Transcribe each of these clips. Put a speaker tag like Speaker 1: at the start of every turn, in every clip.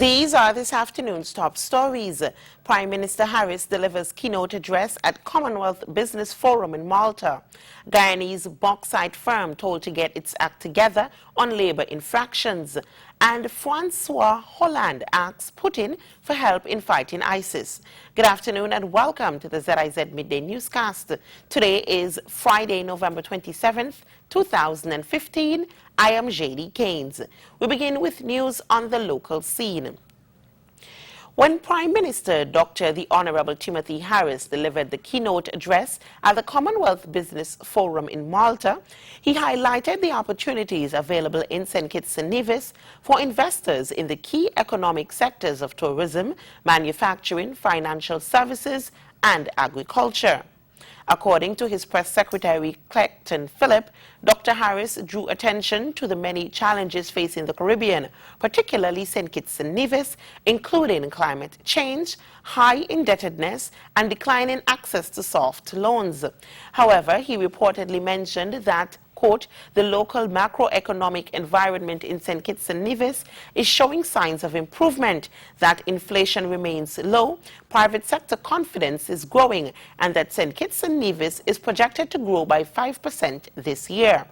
Speaker 1: These are this afternoon's top stories. Prime Minister Harris delivers keynote address at Commonwealth Business Forum in Malta. Guyanese bauxite firm told to get its act together on labor infractions. And Francois Hollande asks Putin for help in fighting ISIS. Good afternoon and welcome to the ZIZ Midday Newscast. Today is Friday, November 27th, 2015. I am J.D. Keynes. We begin with news on the local scene. When Prime Minister Dr. the Honorable Timothy Harris delivered the keynote address at the Commonwealth Business Forum in Malta, he highlighted the opportunities available in St. Kitts and Nevis for investors in the key economic sectors of tourism, manufacturing, financial services, and agriculture. According to his press secretary, Clayton Phillip, Dr. Harris drew attention to the many challenges facing the Caribbean, particularly St. Kitts and Nevis, including climate change, high indebtedness, and declining access to soft loans. However, he reportedly mentioned that, quote, the local macroeconomic environment in St. Kitts and Nevis is showing signs of improvement, that inflation remains low, private sector confidence is growing, and that St. Kitts and Nevis is projected to grow by 5% this year.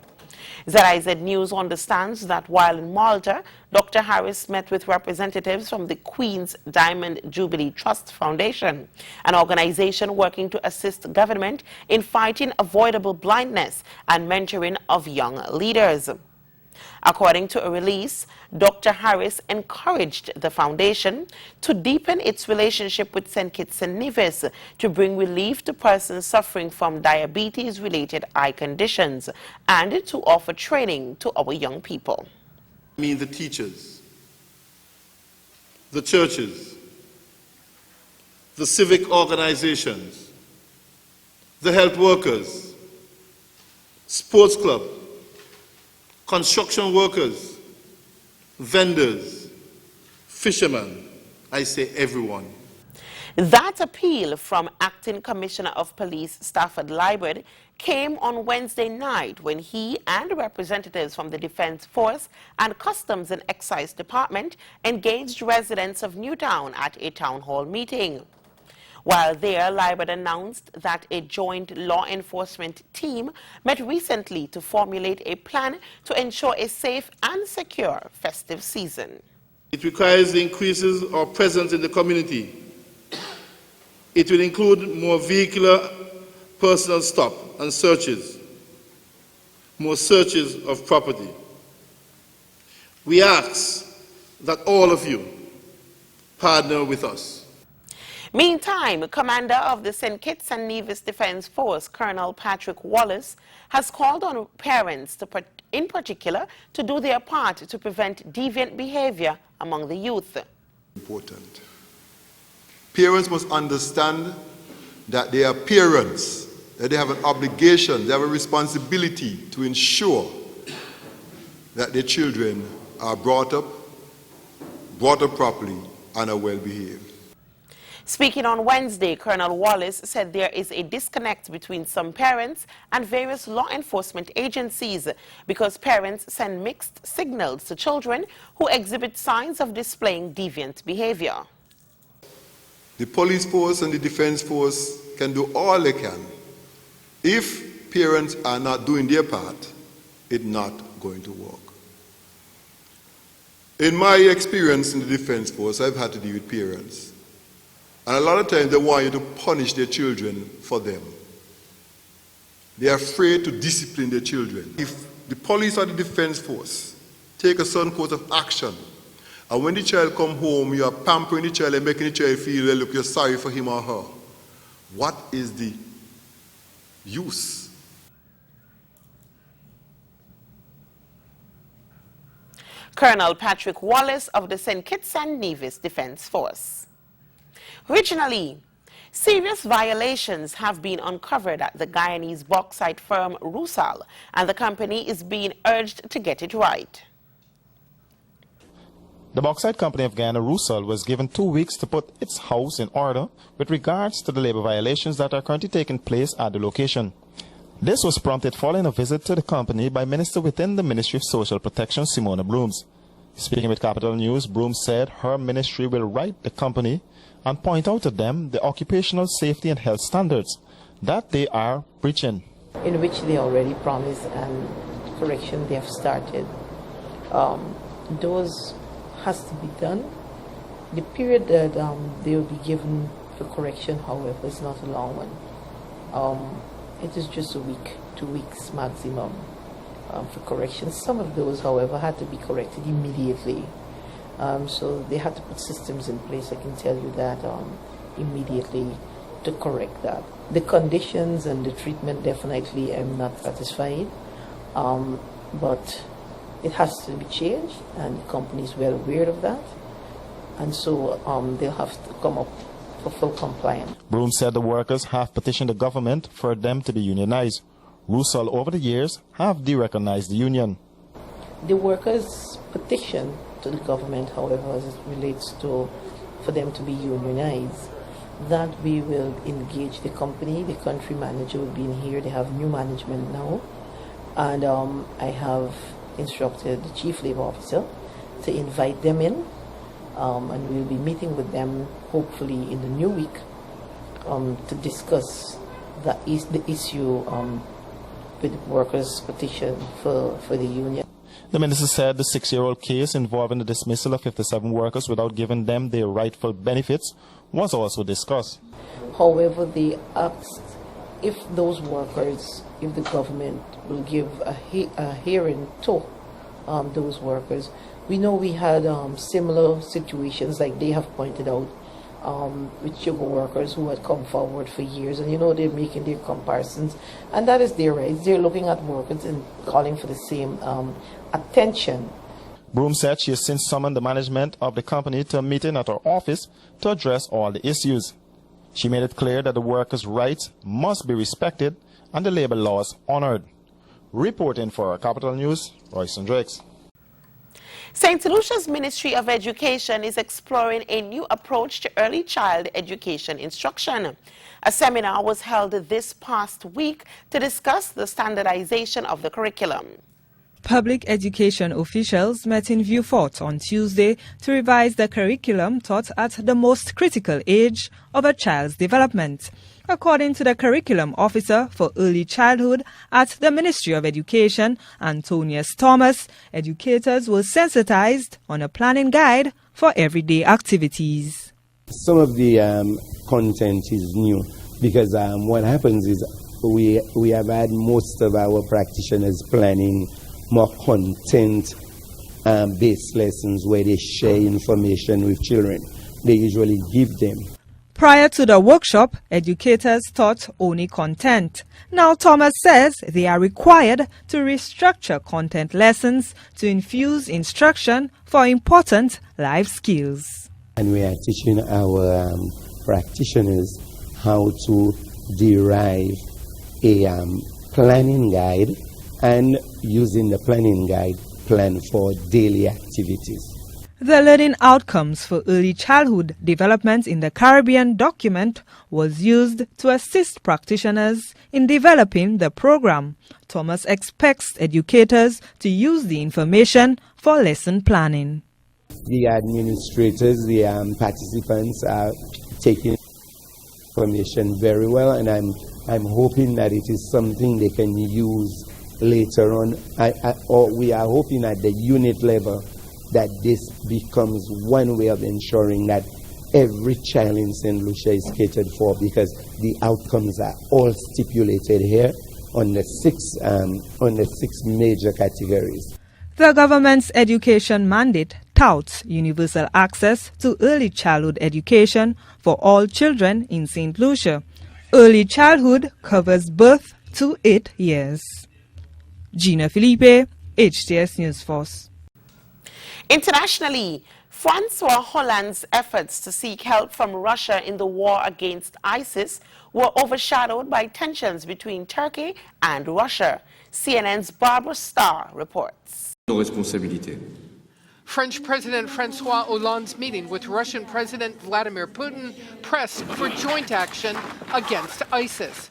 Speaker 1: ZIZ News understands that while in Malta, Dr. Harris met with representatives from the Queen's Diamond Jubilee Trust Foundation, an organization working to assist government in fighting avoidable blindness and mentoring of young leaders. According to a release, Dr. Harris encouraged the foundation to deepen its relationship with St. Kitts and Nevis to bring relief to persons suffering from diabetes-related eye conditions and to offer training to our young people.
Speaker 2: I mean the teachers, the churches, the civic organizations, the health workers, sports clubs, construction workers, vendors, fishermen, I say everyone.
Speaker 1: That appeal from Acting Commissioner of Police Stafford Liburd came on Wednesday night when he and representatives from the Defense Force and Customs and Excise Department engaged residents of Newtown at a town hall meeting. While there, Liburd announced that a joint law enforcement team met recently to formulate a plan to ensure a safe and secure festive season.
Speaker 2: It requires the increases of presence in the community. It will include more vehicular personal stop and searches, more searches of property. We ask that all of you partner with us.
Speaker 1: Meantime, Commander of the St. Kitts and Nevis Defense Force, Colonel Patrick Wallace, has called on parents, in particular, to do their part to prevent deviant behavior among the youth.
Speaker 3: Important. Parents must understand that they are parents, that they have an obligation, they have a responsibility to ensure that their children are brought up properly and are well behaved.
Speaker 1: Speaking on Wednesday, Colonel Wallace said there is a disconnect between some parents and various law enforcement agencies because parents send mixed signals to children who exhibit signs of displaying deviant behavior.
Speaker 3: The police force and the defense force can do all they can. If parents are not doing their part, it's not going to work. In my experience in the defense force, I've had to deal with parents. And a lot of times they want you to punish their children for them. They are afraid to discipline their children. If the police or the defense force take a certain course of action, and when the child come home, you are pampering the child and making the child feel that, look, you're sorry for him or her, what is the use?
Speaker 1: Colonel Patrick Wallace of the St. Kitts and Nevis Defense Force. Regionally, serious violations have been uncovered at the Guyanese bauxite firm Rusal, and the company is being urged to get it right.
Speaker 4: The bauxite company of Guyana, Rusal, was given 2 weeks to put its house in order with regards to the labor violations that are currently taking place at the location. This was prompted following a visit to the company by Minister within the Ministry of Social Protection, Simona Blooms. Speaking with Capital News, Broom said her ministry will write the company and point out to them the occupational safety and health standards that they are breaching.
Speaker 5: In which they already promised and correction they have started. Those has to be done. The period that they will be given for correction, however, is not a long one. It is just a week, 2 weeks maximum for correction. Some of those, however, had to be corrected immediately. So they had to put systems in place, I can tell you that, immediately to correct that. The conditions and the treatment, definitely I'm not satisfied, but it has to be changed, and the company is well aware of that, and so they'll have to come up for full compliance.
Speaker 4: Broom said the workers have petitioned the government for them to be unionized. Roussel, over the years, have de-recognized the union.
Speaker 5: The workers petition to the government, however, as it relates to for them to be unionized, that we will engage the company. The country manager will be in here. They have new management now, and I have instructed the chief labor officer to invite them in, and we'll be meeting with them hopefully in the new week to discuss the issue with the workers' petition for the union.
Speaker 4: The minister said the 6-year-old case involving the dismissal of 57 workers without giving them their rightful benefits was also discussed.
Speaker 5: However, they asked if those workers, if the government will give a hearing to those workers. We know we had similar situations, like they have pointed out, with sugar workers who had come forward for years, and they're making their comparisons, and that is their rights. They're looking at workers and calling for the same attention.
Speaker 4: Broom said she has since summoned the management of the company to a meeting at her office to address all the issues. She made it clear that the workers' rights must be respected and the labor laws honored. Reporting for Capital News, Royce Drakes.
Speaker 1: St. Lucia's Ministry of Education is exploring a new approach to early child education instruction. A seminar was held this past week to discuss the standardization of the curriculum.
Speaker 6: Public education officials met in Vieux Fort on Tuesday to revise the curriculum taught at the most critical age of a child's development. According to the curriculum officer for early childhood at the Ministry of Education, Antonius Thomas, educators were sensitized on a planning guide for everyday activities.
Speaker 7: Some of the content is new because what happens is we have had most of our practitioners planning more content-based lessons where they share information with children. They usually give them.
Speaker 6: Prior to the workshop, educators taught only content. Now Thomas says they are required to restructure content lessons to infuse instruction for important life skills.
Speaker 7: And we are teaching our practitioners how to derive a planning guide, and using the planning guide, plan for daily activities.
Speaker 6: The learning outcomes for early childhood development in the Caribbean document was used to assist practitioners in developing the program. Thomas expects educators to use the information for lesson planning.
Speaker 7: The administrators, the participants are taking information very well, and I'm hoping that it is something they can use later on, or we are hoping at the unit level that this becomes one way of ensuring that every child in St. Lucia is catered for, because the outcomes are all stipulated here on the six major categories.
Speaker 6: The government's education mandate touts universal access to early childhood education for all children in St. Lucia. Early childhood covers birth to 8 years. Gina Felipe, HTS News Force.
Speaker 1: Internationally, Francois Hollande's efforts to seek help from Russia in the war against ISIS were overshadowed by tensions between Turkey and Russia. CNN's Barbara Starr reports.
Speaker 8: French President Francois Hollande's meeting with Russian President Vladimir Putin pressed for joint action against ISIS.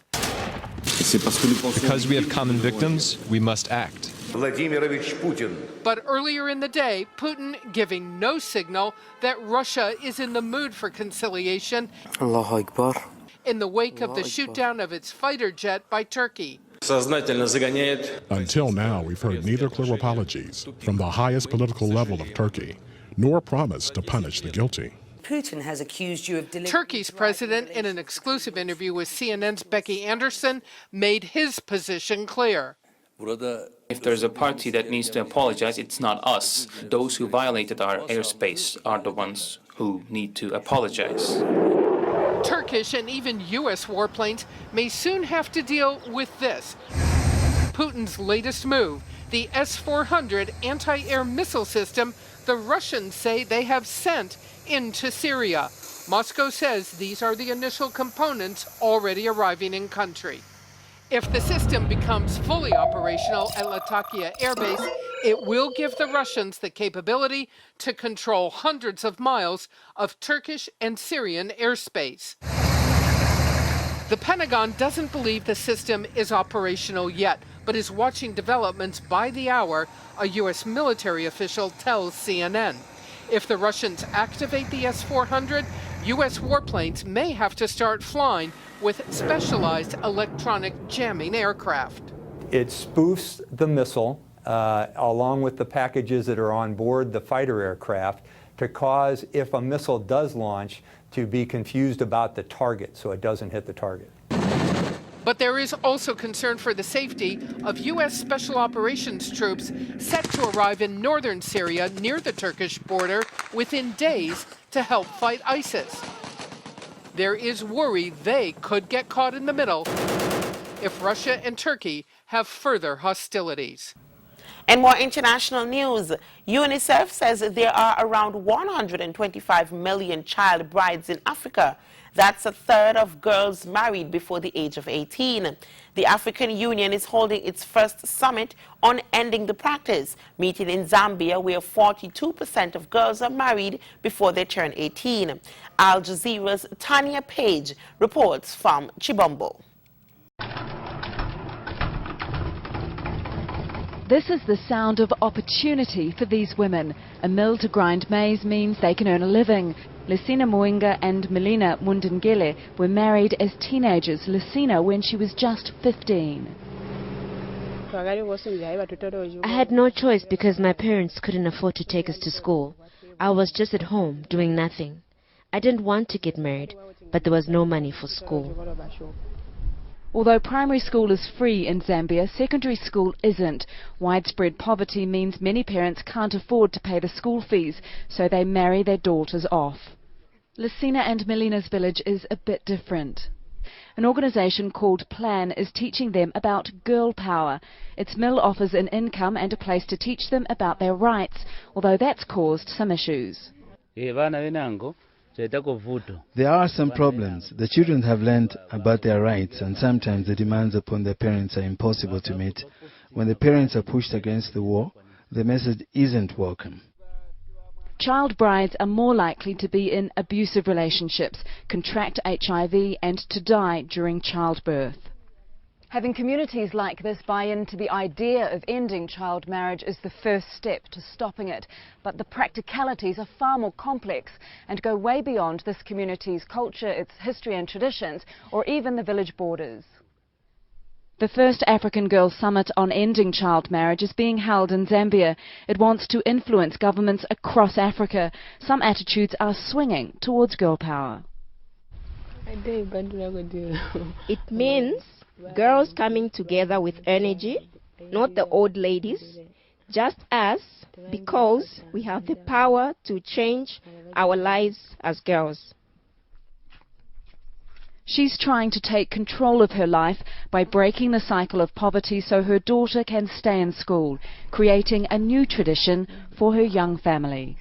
Speaker 9: Because we have common victims, we must act. Vladimirovich Putin.
Speaker 8: But earlier in the day, Putin giving no signal that Russia is in the mood for conciliation
Speaker 10: Allahu Akbar.
Speaker 8: in the wake of the shoot-down of its fighter jet by Turkey.
Speaker 11: Until now, we've heard neither clear apologies from the highest political level of Turkey, nor promise to punish the guilty.
Speaker 12: Putin has accused you of
Speaker 8: Turkey's president, in an exclusive interview with CNN's Becky Anderson, made his position clear.
Speaker 13: If there's a party that needs to apologize, it's not us. Those who violated our airspace are the ones who need to apologize.
Speaker 8: Turkish and even U.S. warplanes may soon have to deal with this. Putin's latest move, the S-400 anti-air missile system the Russians say they have sent into Syria. Moscow says these are the initial components already arriving in country. If the system becomes fully operational at Latakia Air Base, it will give the Russians the capability to control hundreds of miles of Turkish and Syrian airspace. The Pentagon doesn't believe the system is operational yet, but is watching developments by the hour, a U.S. military official tells CNN. If the Russians activate the S-400, U.S. warplanes may have to start flying with specialized electronic jamming aircraft.
Speaker 14: It spoofs the missile along with the packages that are on board the fighter aircraft to cause, if a missile does launch, to be confused about the target so it doesn't hit the target.
Speaker 8: But there is also concern for the safety of U.S. Special Operations troops set to arrive in northern Syria near the Turkish border within days to help fight ISIS. There is worry they could get caught in the middle if Russia and Turkey have further hostilities.
Speaker 1: In more international news, UNICEF says there are around 125 million child brides in Africa. That's a third of girls married before the age of 18. The African Union is holding its first summit on ending the practice, meeting in Zambia, where 42% of girls are married before they turn 18. Al Jazeera's Tanya Page reports from Chibombo.
Speaker 15: This is the sound of opportunity for these women. A mill to grind maize means they can earn a living. Lucina Muinga and Melina Mundengele were married as teenagers, Lucina when she was just 15.
Speaker 16: I had no choice because my parents couldn't afford to take us to school. I was just at home doing nothing. I didn't want to get married, but there was no money for school.
Speaker 15: Although primary school is free in Zambia, secondary school isn't. Widespread poverty means many parents can't afford to pay the school fees, so they marry their daughters off. Lucina and Melina's village is a bit different. An organisation called Plan is teaching them about girl power. Its mill offers an income and a place to teach them about their rights, although that's caused some issues.
Speaker 17: There are some problems. The children have learned about their rights, and sometimes the demands upon their parents are impossible to meet. When the parents are pushed against the wall, the message isn't welcome.
Speaker 15: Child brides are more likely to be in abusive relationships, contract HIV and to die during childbirth. Having communities like this buy into the idea of ending child marriage is the first step to stopping it. But the practicalities are far more complex and go way beyond this community's culture, its history and traditions, or even the village borders. The first African Girls Summit on ending child marriage is being held in Zambia. It wants to influence governments across Africa. Some attitudes are swinging towards girl power.
Speaker 18: It means girls coming together with energy, not the old ladies, just us, because we have the power to change our lives as girls.
Speaker 15: She's trying to take control of her life by breaking the cycle of poverty so her daughter can stay in school, creating a new tradition for her young family.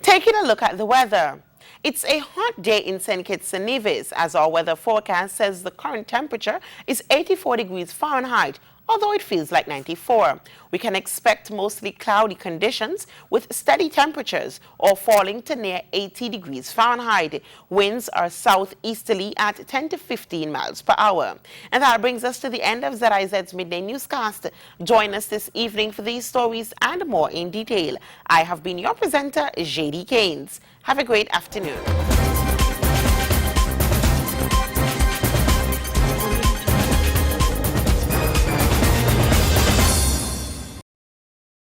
Speaker 1: Taking a look at the weather. It's a hot day in St. Kitts and Nevis, as our weather forecast says the current temperature is 84 degrees Fahrenheit, although it feels like 94. We can expect mostly cloudy conditions with steady temperatures or falling to near 80 degrees Fahrenheit. Winds are southeasterly at 10 to 15 miles per hour. And that brings us to the end of ZIZ's Midday Newscast. Join us this evening for these stories and more in detail. I have been your presenter, JD Keynes. Have a great afternoon.